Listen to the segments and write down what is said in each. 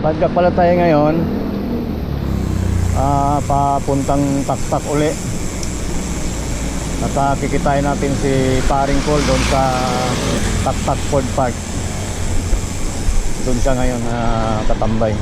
Bagak pala tayo ngayon, papuntang Taktak uli. At kikitain natin si Paring Paul doon sa Taktak Ford Park. Doon siya ngayon katambay.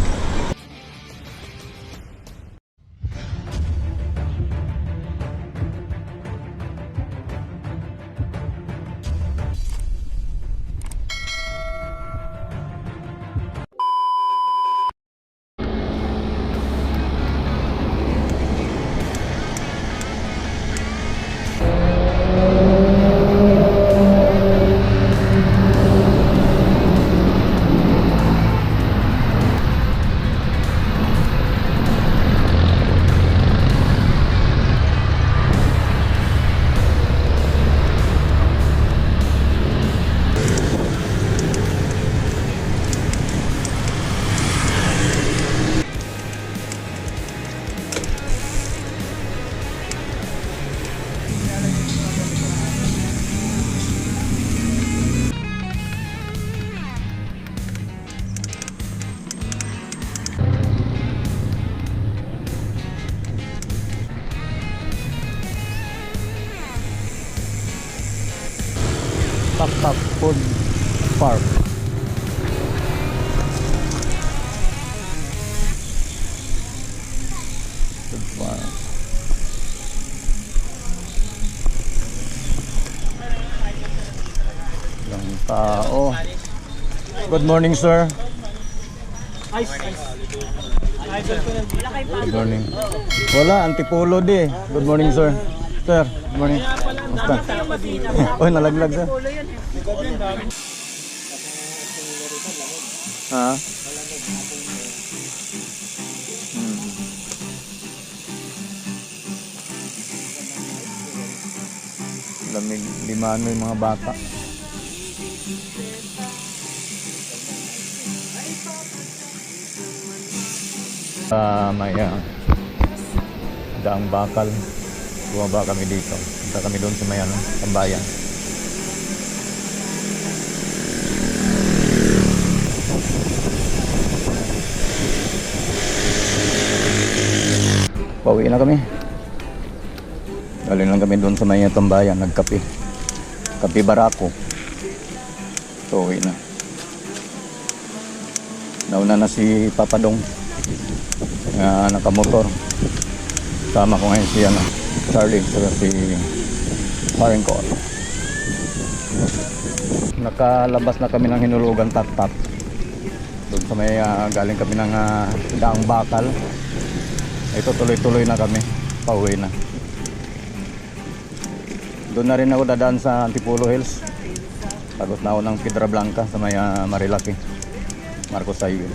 Taktak Ford Park. Ilang tao. Good morning, sir. Good morning. Wala, antipolo di. Good morning, sir. Sir, good morning. Basta. Oh, nalaglag, sir. Ha? Lamig limano yung mga bata. May daang bakal. Bumaba kami dito. Punta kami doon sa may tambayan. Pauwi na kami. Galing lang kami doon sa may tambayan. Nagkape. Kape barako. So, uwi na. Nauna na si Papadong. Nakamotor. Sama ko ngayon si Charlie. Si Paring Paul. Nakalabas na kami ng Hinulugan Taktak. Doon sa may galing kami ng daang bakal. Ito tuloy-tuloy na kami. Pauwi na. Doon na rin ako dadaan sa Antipolo Hills. Tapos na ako ng Piedra Blanca sa may Marilaki. Marcos Highway.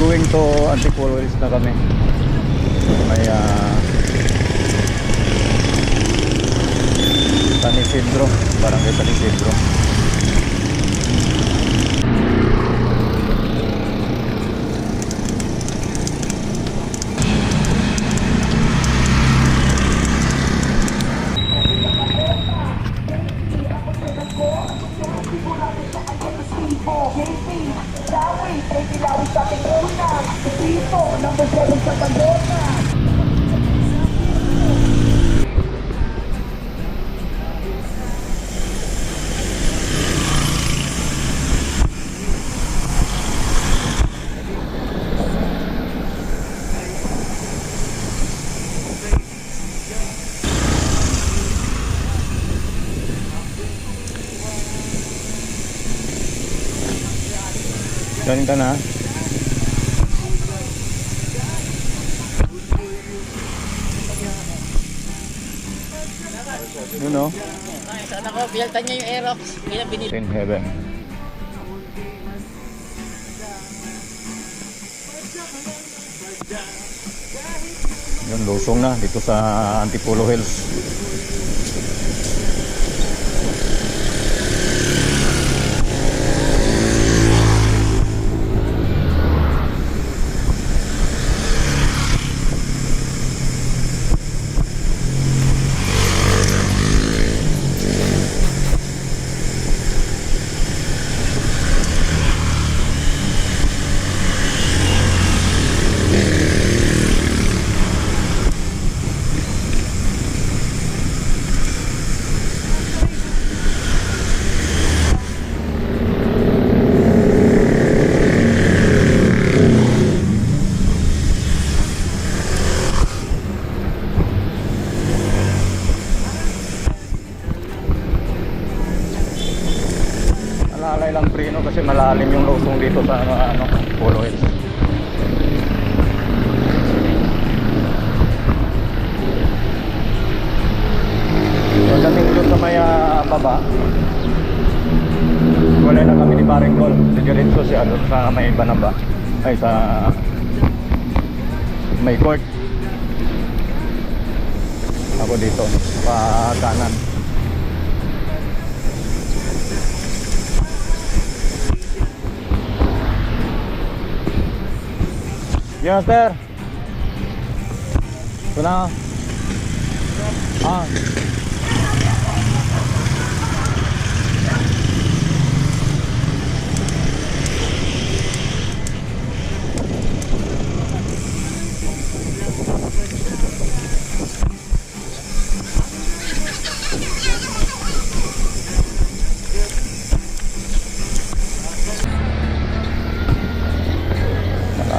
Going to Antipolo Hills na kami. May San Isidro, barangay San Isidro. Number 7 sa Pandora. Galing ka na? You know? Ay, sana ko, pinaltan niya yung Aerox. Hindi na binili. In heaven. Yun, lusong na dito sa Antipolo Hills. Alalay lang preno kasi malalim yung lusong dito sa Polo Hills. So, dating doon sa may baba, wala na kami ni Paring Gol. Diretso siya doon sa may Banaba. Ay, sa may court. Ako dito, pa kanan. Yes, sir. Ito na. Ah.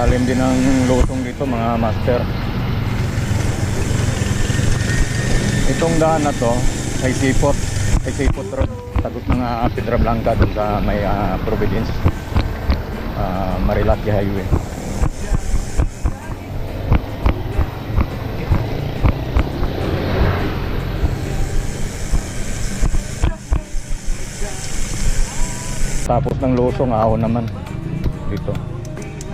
Alim din ang lusong dito mga master. Itong daan na to ay Sipot Road, tagot ng Piedra Blanca dun sa may Providence, Marilaki Highway. Tapos ng lusong ahon naman dito.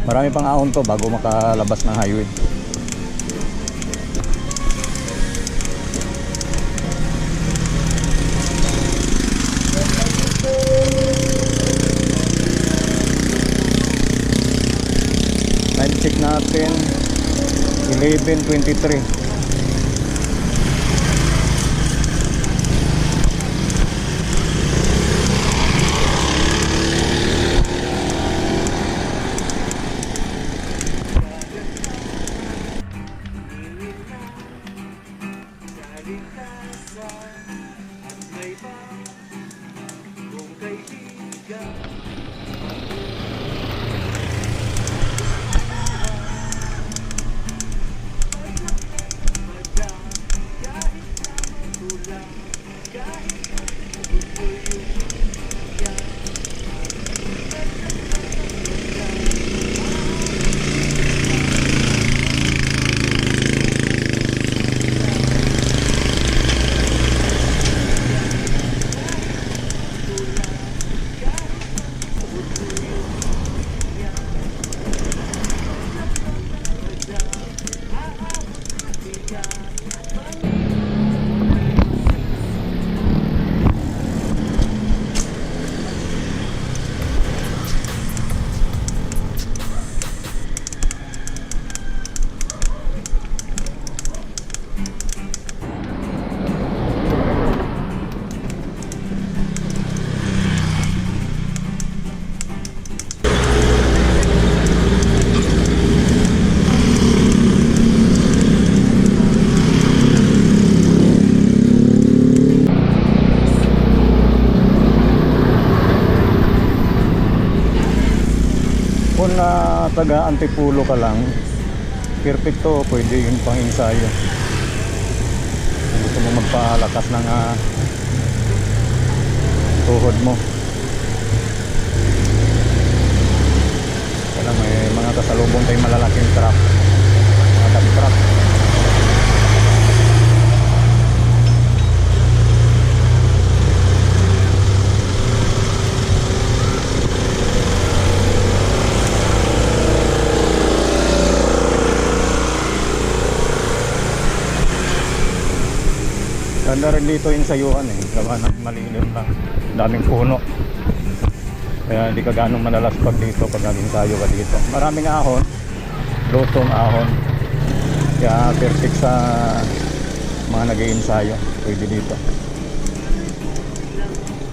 Marami pang ahon to bago makalabas ng highway. Time check natin 11:23. Kung taga Antipolo ka lang, perfecto, pwede yun pang ensayo. Kung gusto mo magpalakas ng tuhod mo. Kaya lang may mga kasalubong tayong malalaking truck, mga dump truck. Maganda rin dito yung sayuan eh. Gawa ng malilim lang. Daming puno. Kaya hindi ka ganong malalaspag dito pag nag-ensayo ka dito. Maraming ahon. Lutong ahon. Kaya perfect sa mga nag-iensayo. Pwede dito.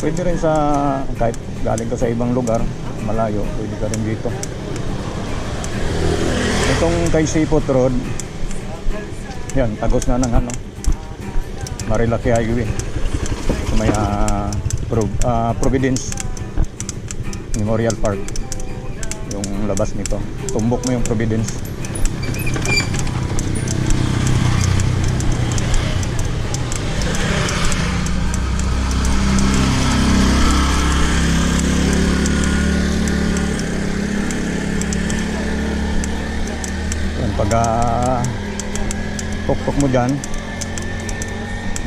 Pwede rin sa kahit galing ka sa ibang lugar, malayo, pwede ka rin dito. Itong kay Sipot Road, yan, tagos na ng ano, Marilaki Highway. So may Providence Memorial Park yung labas nito. Tumbok mo yung Providence. Pag tuktok mo dyan,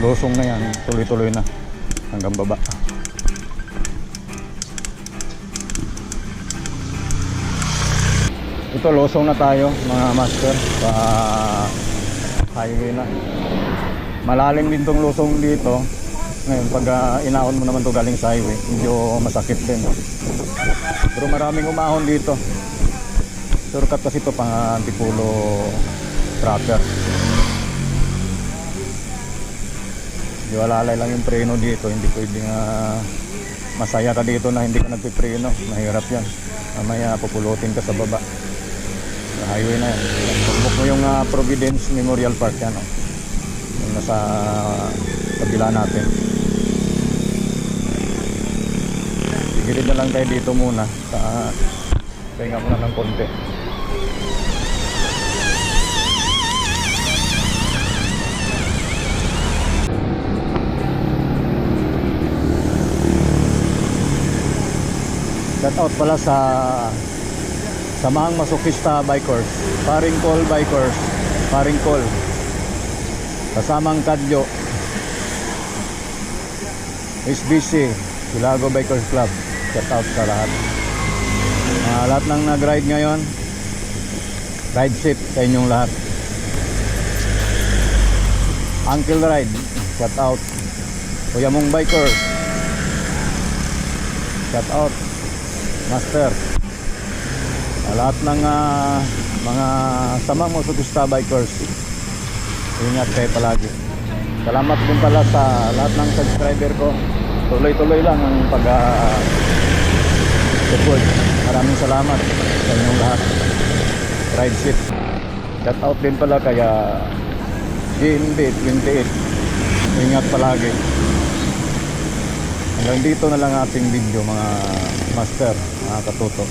losong na yan, tuloy-tuloy na hanggang baba. Ito, losong na tayo mga master, pa highway na. Malalim din tong losong dito. Ngayon pag inaon mo naman to galing sa highway, medyo masakit din. Pero maraming umahon dito. Shortcut kasi ito pang Antipolo proper. Di alalay lang yung preno dito. Hindi pwedeng masaya ka dito na hindi ka nagpipreno. Mahirap yan. Mamaya pupulutin ka sa baba. Sa highway na yan. Tumbok mo yung Providence Memorial Park yan. Yung nasa kabila natin. Gilid na lang tayo dito muna. Pahinga muna ng konti. Shout out pala sa Samahang Masokista Bikers, Paring Call Bikers, Paring Call, kasamang Kadyo, SBC, Silago Bikers Club. Shout out sa lahat. Lahat ng nag-ride ngayon, ride safe sa inyong lahat. Uncle Ride, shout out. Kuya mong Biker, shout out. Master, lahat ng mga samang Masokista Bikers, ingat kayo palagi. Salamat din pala sa lahat ng subscriber ko. Tuloy-tuloy lang ang support. Maraming salamat sa inyong lahat. Ride safe. Shout out din pala kaya GNB 28. Ingat palagi. Hanggang dito na lang ating video mga master, mga katuto.